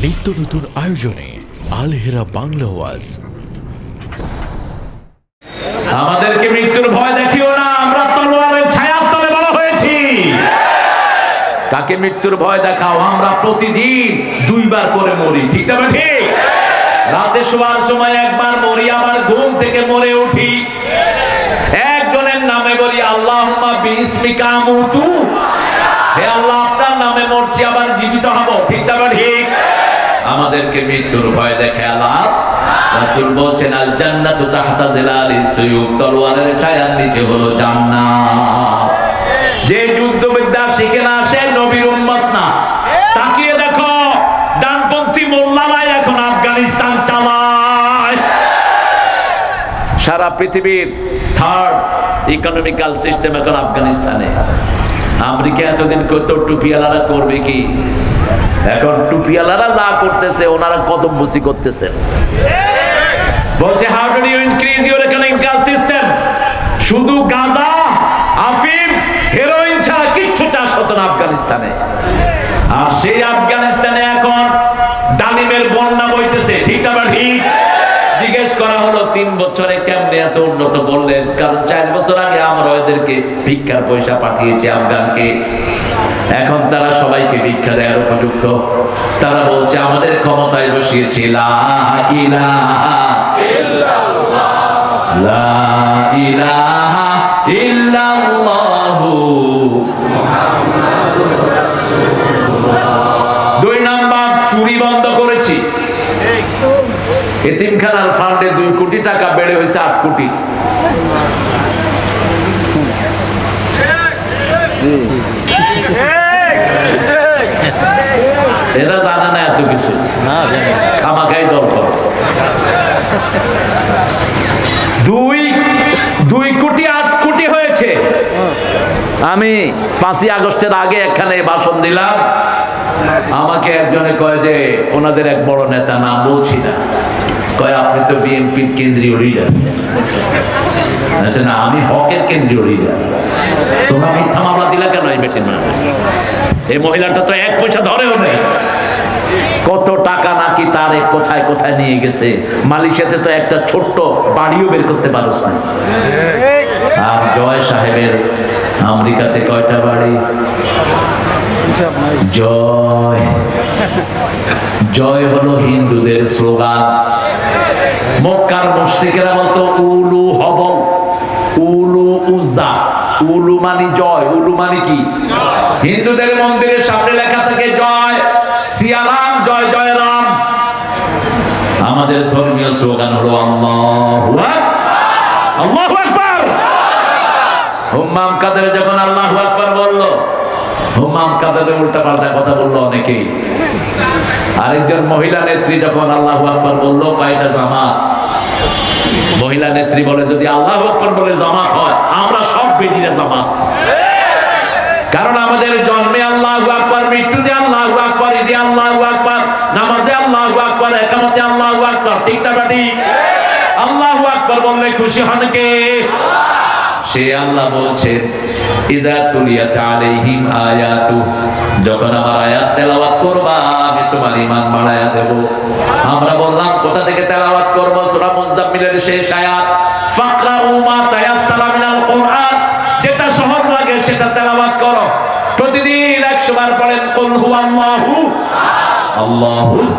নিত্য নতুন আয়োজনে আল হেরা বাংলা ওয়াজ। আমাদেরকে মৃত্যুর ভয় দেখিও না, আমরা তলোয়ারের ছায়ার তলে বড় হয়েছি। তাকে মৃত্যুর ভয় দেখাও, আমরা প্রতিদিন 2 বার করে মরি, ঠিক না ঠিক? রাতে শোয়ার সময় একবার মরি, আবার ঘুম থেকে মরে উঠি। একজনের নামে বলি আল্লাহুম্মা বিইসমিকা আমুতু, হে আল্লাহ আপনার নামে মরছি, আবার জীবিত হব, ঠিক না ঠিক? আমাদেরকে মৃত্যুর ভয় দেখে আল্লাহ। রাসূল বলেন আল জান্নাতু তাহতা জিলালিস সুয়ুফ, তলোয়ারের ছায়ার নিচে হলো জান্নাত। যে যুদ্ধবিদ্যা শিখে না সে নবীর উম্মত না। তাকিয়ে দেখো ডানপন্থী মোল্লারাই এখন আফগানিস্তান চালায়। সারা পৃথিবীর 3rd ইকোনমিক্যাল সিস্টেম এখন আফগানিস্তানে। আমেরিকা এতদিন করতো, টুপিওয়ালারা করবে কি? এখন টুপিওয়ালারা যা করতেছে ওনারা কদমবুসি করতেছে। বলছে how do you increase your economical system? শুধু গাঁজা, আফিম, হেরোইন ছাড়া কিচ্ছু চাষ হতো না আফগানিস্তানে। আর সেই আফগানিস্তানে এখন ডালিমের বন্যা বইতেছে, ঠিক না ঠিক? জিজ্ঞেস করা হলো 3 বছরে কেমনে এত উন্নত করলেন? কারণ 4 বছর আগে আমরা ওদেরকে ভিক্ষার পয়সা পাঠিয়েছি আফগানকে, এখন তারা সবাইকে ভিক্ষা দেওয়ার উপযুক্ত। তারা বলছে আমাদের ক্ষমতায় বসিয়েছি লা ইলাহা ইল্লাল্লাহ, লা ইলাহা ইল্লাল্লাহু মুহাম্মাদুর রাসূলুল্লাহ। 2 নাম্বার চুরি বন্ধ করেছি। এতিমখানার ফান্ডে 2 কোটি টাকা বেড়ে হয়েছে 8 কোটি। এরা জানে না এত কিছু, খামাখাই দল করে। 2 কোটি 8 কোটি হয়েছে। আমি 5ই আগস্টের আগে এখানে ভাষণ দিলাম। আমাকে একজনে কয় যে ওনাদের এক বড় নেতা, নাম বলছি না, কয় আপনি তো বিএনপির কেন্দ্রীয় লিডার। না, আমি হকের কেন্দ্রীয় লিডার। তোমরা মিথ্যা মামলা দিলা কেন এই বেটির নামে? এই মহিলাটা তো 1 পয়সা ধরেও নেই। কত টাকা নাকি তার কোথায় কোথায় নিয়ে গেছে। মালয়েশিয়াতে তো একটা ছোট্ট বাড়িও বের করতে পারছ না। আর জয় সাহেবের আমেরিকাতে কয়টা বাড়ি? জয় জয় হলো হিন্দুদের স্লোগান। মক্কার মুশরিকেরা বলতো উলু হবল, উলু উজ্জা। উলু মানে জয়, উলু মানে কি? হিন্দুদের মন্দিরের সামনে লেখা থাকে জয় সিয়ারাম, জয় জয় রাম। আমাদের ধর্মীয় স্লোগান হলো আল্লাহু আকবার, আল্লাহু আকবার। হুম্মাম কাদের যখন আল্লাহু আকবার বলল, হুম্মাম কাদের উল্টা পাল্টা কথা বললো অনেকেই। আরেকজন মহিলা নেত্রী যখন আল্লাহু আকবার বলল, কয়টা জামাত? মহিলা নেত্রী বলে যদি আল্লাহু আকবার বলে জামাত হয়, আমরা সব বেদিরা জামাত। কারণ আমাদের জন্মে আল্লাহু আকবার, মৃত্যুতে আল্লাহু আকবার, ঈদে আল্লাহু আকবার, নামাজে আল্লাহু আকবার, ইকামতে আল্লাহু আকবার, ঠিক না ঠিক? আল্লাহু আকবার বললে খুশি হন কে? সে আল্লাহ বলছেন ইযা তুলিয়াত আলাইহিম আয়াতু, যখন আমার আয়াত তেলাওয়াত করবা আমি তোমার ঈমান বাড়ায়া দেব। আমরা বললাম কোথা থেকে তেলাওয়াত করব? সূরা মুজাম্মিলের শেষ আয়াত, ফাকরাউ মা তায়াসসারা মিনাল কুরআন। যেটা সহজ লাগে সেটা তেলাওয়াত করো। প্রতিদিন 100 বার পড়েন কুল হুয়াল্লাহু আল্লাহুস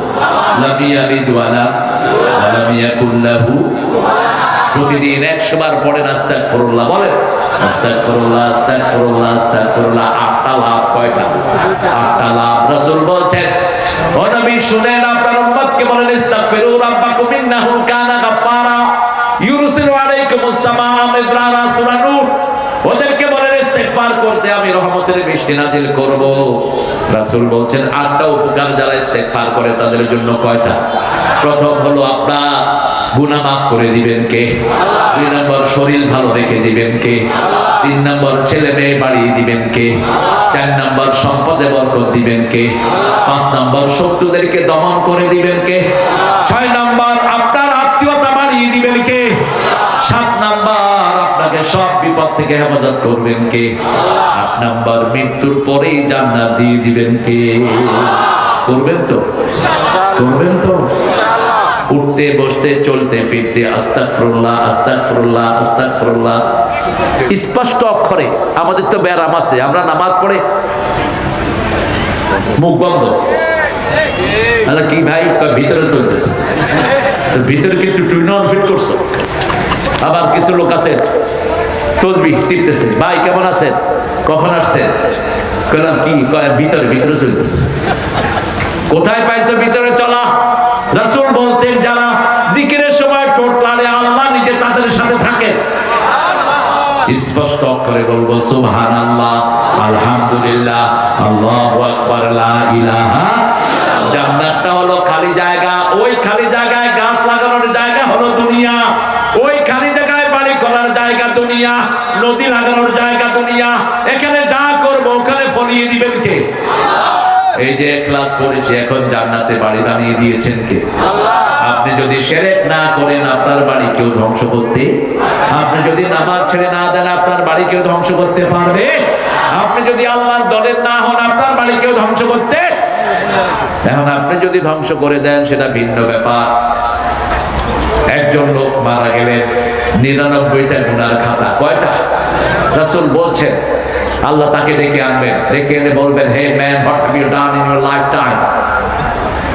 লাম ইয়ালিদ ওয়া লাম ইয়াকুল লাহু। প্রতিদিন 100 বার পড়েন আস্তাগফিরুল্লাহ, বলেন আস্তাগফিরুল্লাহ, আস্তাগফিরুল্লাহ, আস্তাগফিরুল্লাহ। 8টা লাভ। কয়টা? 8টা লাভ। রাসূল বলেন ও নবী শুনেন, আপনার উম্মতকে বলেন ইস্তাগফিরু রাব্বাকুম ইন্নাহু কানা গাফফারা ইউরসিলু আলাইকুমুস সামাআ মিদরারা। সূরা নূর। ওদেরকে বলেন ইস্তিগফার করতে, আমি রহমতের বৃষ্টি নাজিল করব। রাসূল বলেন 8টা উপকার যারা ইস্তিগফার করে তাদের জন্য। কয়টা? প্রথম হলো আপনার গুনাহ মাফ করে দিবেন কে? 2 নম্বর শরীর ভালো রেখে দিবেন কে? 3 নম্বর ছেলে মেয়ে বাড়িয়ে দিবেন কে? 4 নম্বর সম্পদে বরকত দিবেন কে? 5 নম্বর শত্রুদেরকে দমন করে দিবেন কে? 6 নম্বর আপনার আত্মীয়তা বাড়িয়ে দিবেন কে? 7 নম্বর আপনাকে সব বিপদ থেকে হেফাজত করবেন কে? 8 নম্বর মৃত্যুর পরেই জান্নাত দিয়ে দিবেন কে? করবেন তো? করবেন তো? উঠতে বসতে চলতে ফিরতে আস্তাগফিরুল্লাহ আস্তাগফিরুল্লাহ আস্তাগফিরুল্লাহ স্পষ্ট অক্ষরে। আমাদের তো ব্যারাম আছে, আমরা নামাজ পড়ে মুখ বন্ধ। আরে কি ভাই, ভিতরে চলতেছে তো, ভিতরে কিছু টুইন অন ফিট করছো। আবার কিছু লোক আছে তসবিহ টিপতেছে, ভাই কেমন আছেন, কখন আসছেন, কইলাম কি, ভিতরে ভিতরে চলতেছে। কোথায় পাইছো ভিতরে চলা? রাসূল বলতেন যারা জিকিরের সময় ঠোঁট নাড়ে আল্লাহ নিজে তাদের সাথে থাকে। স্পষ্ট অক্ষরে বলবো সুবহানাল্লাহ, আলহামদুলিল্লাহ, আল্লাহু আকবার, লা ইলাহা। জান্নাতটা হলো খালি জায়গা, ওই খালি জায়গায় গাছ লাগানোর জায়গা হলো দুনিয়া, ওই খালি জায়গায় বাড়ি করার জায়গা দুনিয়া, নদী লাগানোর জায়গা দুনিয়া। এখানে যা করবো ওখানে ফলিয়ে দিবেন কে? এই যে ক্লাস পড়েছি, এখন জান্নাতে বাড়ি বানিয়ে দিয়েছেন কে? আপনি যদি শিরক না করেন আপনার বাড়ি কেউ ধ্বংস করতে, আপনি যদি নামাজ ছেড়ে না দেন আপনার বাড়ি কেউ ধ্বংস করতে পারবে? আপনি যদি আল্লাহর দলের না হন আপনার বাড়ি কেউ ধ্বংস করতে? এখন আপনি যদি ধ্বংস করে দেন সেটা ভিন্ন ব্যাপার। একজন লোক মারা গেলেন, 99টা গুনার খাতা। কয়টা? রাসূল বলছেন আল্লাহ তাকে ডেকে আনবেন, ডেকে এনে বলবেন, hey man, what have you done in your life time?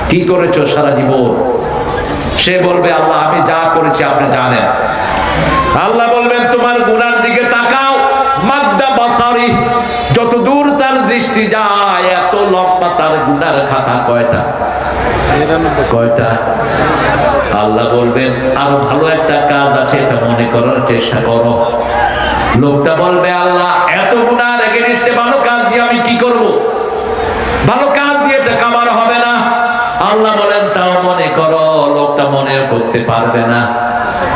কি করেছো সারা জীবন? সে বলবে, আল্লাহ আমি যা করেছি আপনি জানেন। আল্লাহ বলবেন, তোমার গুনার দিকে তাকাও, মাদ্দা বাসারি, যত দূর তার দৃষ্টি যায় এত লম্বা তার গুনার খাতা। কয়টা? কয়টা? আল্লাহ বলবেন আরো ভালো একটা কাজ আছে, এটা মনে করার চেষ্টা করো। লোকটা বলবে, আল্লাহ এত গুনার এগেইনস্টে ভালো কাজ দিয়ে আমি কি করব? ভালো কাজ দিয়ে এটা কামার হবে না। আল্লাহ বলেন তাও মনে করো। লোকটা মনে করতে পারবে না।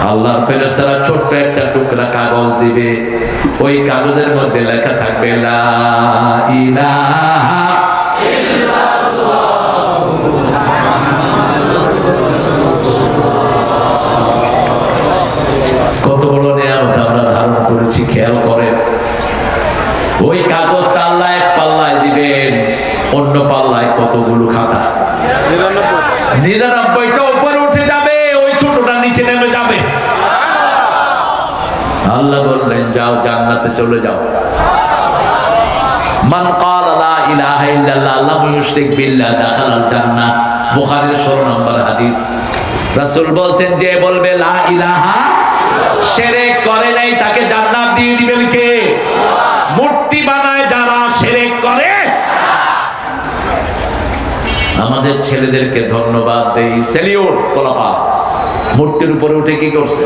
আল্লাহর ফেরেশতারা ছোট্ট একটা টুকরা কাগজ দিবে, ওই কাগজের মধ্যে লেখা থাকবে লা ইলাহা ইল্লাল্লাহ। কত বড় নিয়ামত আমরা ধারণ করেছি, খেয়াল করেন। ওই কাগজটা আল্লাহ এক পাল্লায় দিবেন, অন্য পাল্লায় কতগুলো খাতা? 99টা উপরে উঠে যাবে, ওই ছোটটা নিচে নেমে যাবে। আল্লাহ বলবেন যাও জান্নাতে চলে যাও। মান ক্বালা লা ইলাহা ইল্লাল্লাহ লাম ইউশরিক বিল্লাহ দাখালাল জান্নাহ। বুখারীর 16 নম্বর হাদিস। রাসূল বলছেন যে বলবে লা ইলাহা, শিরক করে নাই, তাকে জান্নাত দিয়ে দিবেন কে? মূর্তি বানায় যারা শিরক করে। আমাদের ছেলেদেরকে ধন্যবাদ দেই, সেলিউট। পোলাপা মূর্তির উপরে উঠে কি করছে?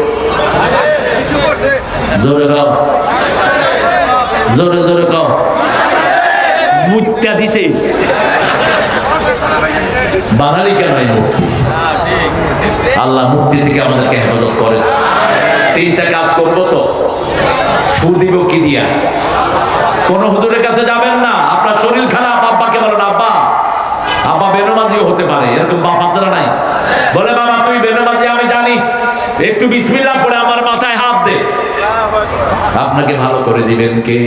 জোরে গাও, জোরে জোরে গাও। মুত্তা দিছে। বাঙালি কেন এই মূর্তি? আল্লাহ মূর্তি থেকে আমাদেরকে হেফাজত করেন। 3টা কাজ করবো তো, ফু দিব কি দিয়া? কোন হুজুরের কাছে যাবেন না, আপনার শরীর খারাপ, আব্বাকে বলেন আব্বা, আব্বা বেনমাজিও হতে পারে, এরকম বাপ হাজরা নাই, বলে বাবা তুই বেনমাজি আমি জানি, একটু বিসমিল্লাহ পড়ে আমার মাথায় হাত দে। আপনাকে ভালো করে দিবেন কে?